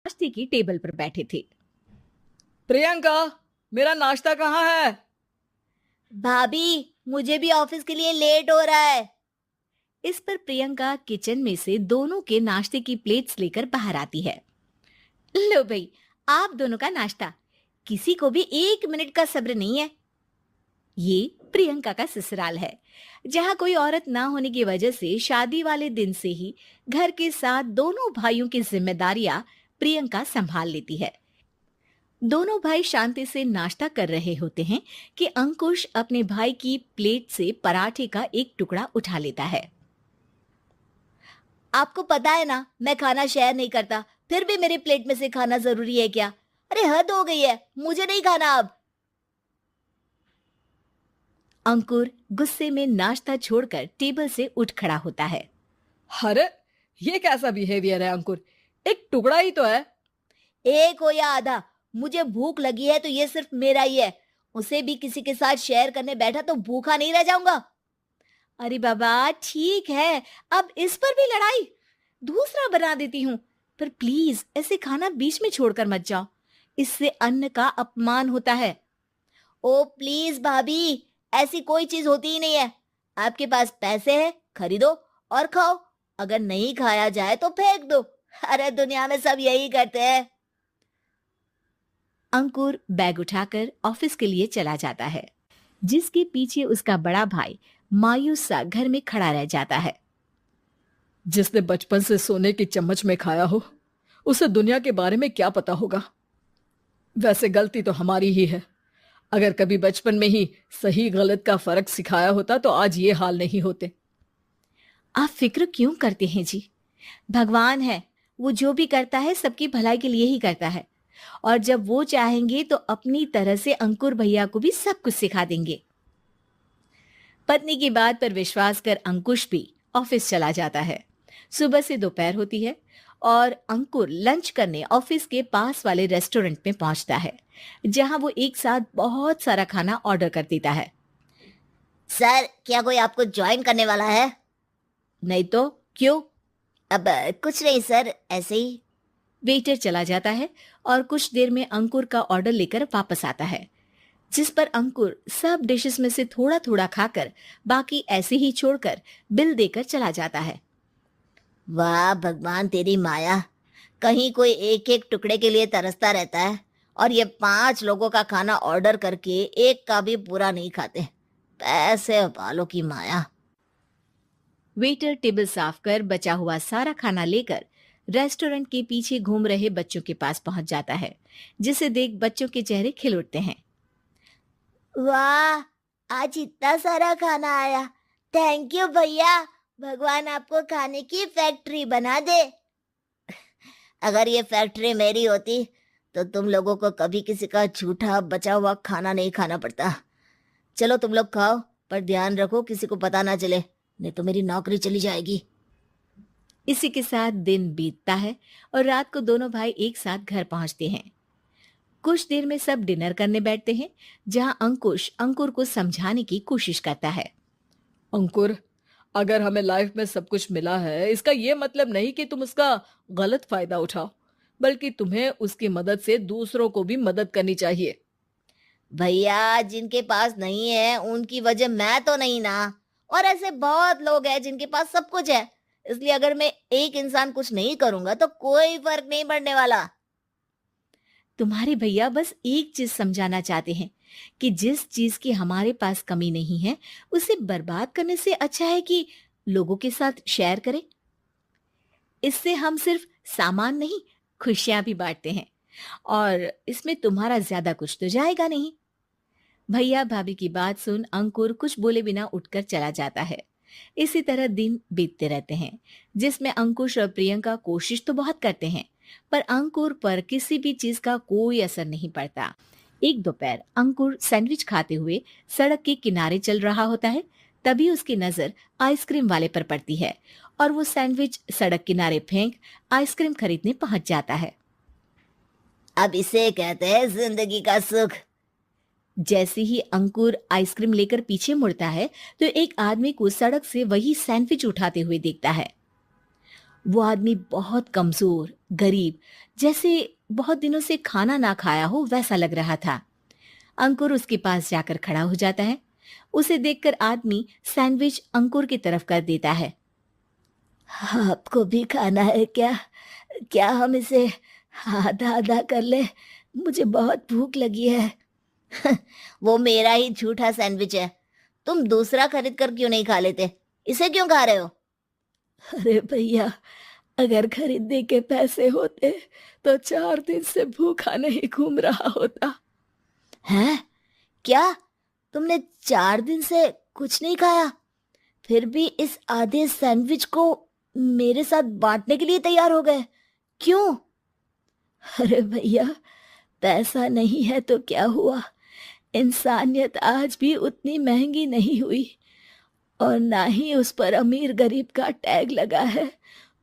नाश्ते की टेबल पर बैठे थे। प्रियंका, मेरा नाश्ता कहाँ है? भाभी, मुझे भी ऑफिस के लिए लेट हो रहा है। इस पर प्रियंका किचन में से दोनों के नाश्ते की प्लेट्स लेकर बाहर आती है। लो भाई, आप दोनों का नाश्ता। किसी को भी 1 मिनट का सब्र नहीं है। ये प्रियंका का ससुराल है, जहाँ कोई औरत ना होने की वजह से शादी वाले दिन से ही घर के साथ दोनों भाइयों की जिम्मेदारियां प्रियंका संभाल लेती है। दोनों भाई शांति से नाश्ता कर रहे होते हैं कि अंकुश अपने भाई की प्लेट से पराठे का एक टुकड़ा उठा लेता है। आपको पता है ना, मैं खाना शेयर नहीं करता, फिर भी मेरी प्लेट में से खाना जरूरी है क्या? अरे हद हो गई है, मुझे नहीं खाना अब। अंकुर गुस्से में नाश्ता छोड़कर टेबल से उठ खड़ा होता है। अरे, ये कैसा बिहेवियर है अंकुर? एक टुकड़ा ही तो है। एक हो या आधा, मुझे भूख लगी है तो ये सिर्फ मेरा ही है। उसे भी किसी के साथ शेयर करने बैठा तो भूखा नहीं रह जाऊंगा। अरे बाबा ठीक है, अब इस पर भी लड़ाई। दूसरा बना देती हूँ, पर प्लीज ऐसे खाना बीच में छोड़कर मत जाओ, इससे अन्न का अपमान होता है। ओ प्लीज भाभी, ऐसी कोई चीज होती ही नहीं है। आपके पास पैसे हैं, खरीदो और खाओ। अगर नहीं खाया जाए तो फेंक दो। अरे दुनिया में सब यही करते हैं। अंकुर बैग उठाकर ऑफिस के लिए चला जाता है, जिसके पीछे उसका बड़ा भाई मायूस सा घर में खड़ा रह जाता है। जिसने बचपन से सोने की चम्मच में खाया हो, उसे दुनिया के बारे में क्या पता होगा। वैसे गलती तो हमारी ही है। अगर कभी बचपन में ही सही गलत का फर्क सिखाया होता तो आज ये हाल नहीं होते। आप फिक्र क्यों करते हैं जी? भगवान है, वो जो भी करता है सबकी भलाई के लिए ही करता है, और जब वो चाहेंगे तो अपनी तरह से अंकुर भैया को भी सब कुछ सिखा देंगे। पत्नी की बात पर विश्वास कर अंकुश भी ऑफिस चला जाता है। सुबह से दोपहर होती है और अंकुर लंच करने ऑफिस के पास वाले रेस्टोरेंट में पहुंचता है, जहां वो एक साथ बहुत सारा खाना ऑर्डर कर देता है। सर, क्या कोई आपको ज्वाइन करने वाला है? नहीं तो क्यों? अब कुछ नहीं सर, ऐसे ही। वेटर चला जाता है और कुछ देर में अंकुर का ऑर्डर लेकर वापस आता है, जिस पर अंकुर सब डिशेस में से थोड़ा थोड़ा खाकर बाकी ऐसे ही छोड़कर बिल देकर चला जाता है। वाह भगवान, तेरी माया। कहीं कोई एक एक टुकड़े के लिए तरसता रहता है और ये 5 लोगों का खाना ऑर्डर करके एक का भी पूरा नहीं खाते। पैसे वालों की माया। वेटर टेबल साफ कर बचा हुआ सारा खाना लेकर रेस्टोरेंट के पीछे घूम रहे बच्चों के पास पहुंच जाता है, जिसे देख बच्चों के चेहरे खिल उठते हैं। वाह, आज इतना सारा खाना आया। थैंक यू भैया, भगवान आपको खाने की फैक्ट्री बना दे। अगर ये फैक्ट्री मेरी होती तो तुम लोगों को कभी किसी का झूठा बचा हुआ खाना नहीं खाना पड़ता। चलो तुम लोग खाओ, पर ध्यान रखो किसी को पता ना चले, नहीं तो मेरी नौकरी चली जाएगी। इसी के साथ दिन बीतता है और रात को दोनों भाई एक साथ घर पहुंचते हैं। कुछ देर में सब डिनर करने बैठते हैं, जहां अंकुश अंकुर को समझाने की कोशिश करता है। अंकुर, अगर हमें लाइफ में सब कुछ मिला है, इसका ये मतलब नहीं कि तुम उसका गलत फायदा उठाओ, बल्कि तुम्हें उसकी मदद से दूसरों को भी मदद करनी चाहिए। भैया, जिनके पास नहीं है उनकी वजह मैं तो नहीं ना। और ऐसे बहुत लोग हैं जिनके पास सब कुछ है, इसलिए अगर मैं एक इंसान कुछ नहीं करूंगा तो कोई फर्क नहीं पड़ने वाला। तुम्हारे भैया बस एक चीज समझाना चाहते हैं कि जिस चीज की हमारे पास कमी नहीं है, उसे बर्बाद करने से अच्छा है कि लोगों के साथ शेयर करें। इससे हम सिर्फ सामान नहीं, खुशियां भी बांटते हैं, और इसमें तुम्हारा ज्यादा कुछ तो जाएगा नहीं। भैया भाभी की बात सुन अंकुर कुछ बोले बिना उठकर चला जाता है। इसी तरह दिन बीतते रहते हैं, जिसमें अंकुश और प्रियंका कोशिश तो बहुत करते हैं, पर अंकुर पर किसी भी चीज का कोई असर नहीं पड़ता। एक दोपहर अंकुर सैंडविच खाते हुए सड़क के किनारे चल रहा होता है। तभी उसकी नजर आइसक्रीम वाले पर पड़ती है और वो सैंडविच सड़क किनारे फेंक आइसक्रीम खरीदने पहुंच जाता है। अब इसे कहते हैं जिंदगी का सुख। जैसे ही अंकुर आइसक्रीम लेकर पीछे मुड़ता है तो एक आदमी को सड़क से वही सैंडविच उठाते हुए देखता है। वो आदमी बहुत कमजोर, गरीब, जैसे बहुत दिनों से खाना ना खाया हो वैसा लग रहा था। अंकुर उसके पास जाकर खड़ा हो जाता है। उसे देखकर आदमी सैंडविच अंकुर की तरफ कर देता है। आपको भी खाना है क्या? क्या हम इसे आधा आधा कर ले? मुझे बहुत भूख लगी है। वो मेरा ही झूठा सैंडविच है। तुम दूसरा खरीद कर क्यों नहीं खा लेते? इसे क्यों खा रहे हो? अरे भैया, अगर खरीदने के पैसे होते तो 4 दिन से भूखा नहीं घूम रहा होता। हैं? क्या? तुमने 4 दिन से कुछ नहीं खाया, फिर भी इस आधे सैंडविच को मेरे साथ बांटने के लिए तैयार हो गए? क्यों? अरे भैया, पैसा नहीं है तो क्या हुआ, इंसानियत आज भी उतनी महंगी नहीं हुई, और ना ही उस पर अमीर गरीब का टैग लगा है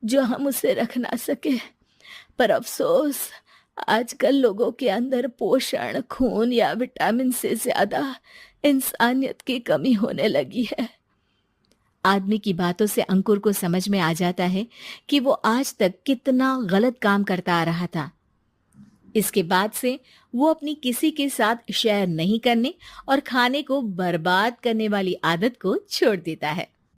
जो हम उसे रख ना सके। पर अफसोस, आजकल लोगों के अंदर पोषण, खून या विटामिन से ज्यादा इंसानियत की कमी होने लगी है। आदमी की बातों से अंकुर को समझ में आ जाता है कि वो आज तक कितना गलत काम करता आ रहा था। इसके बाद से वो अपनी किसी के साथ शेयर नहीं करने और खाने को बर्बाद करने वाली आदत को छोड़ देता है।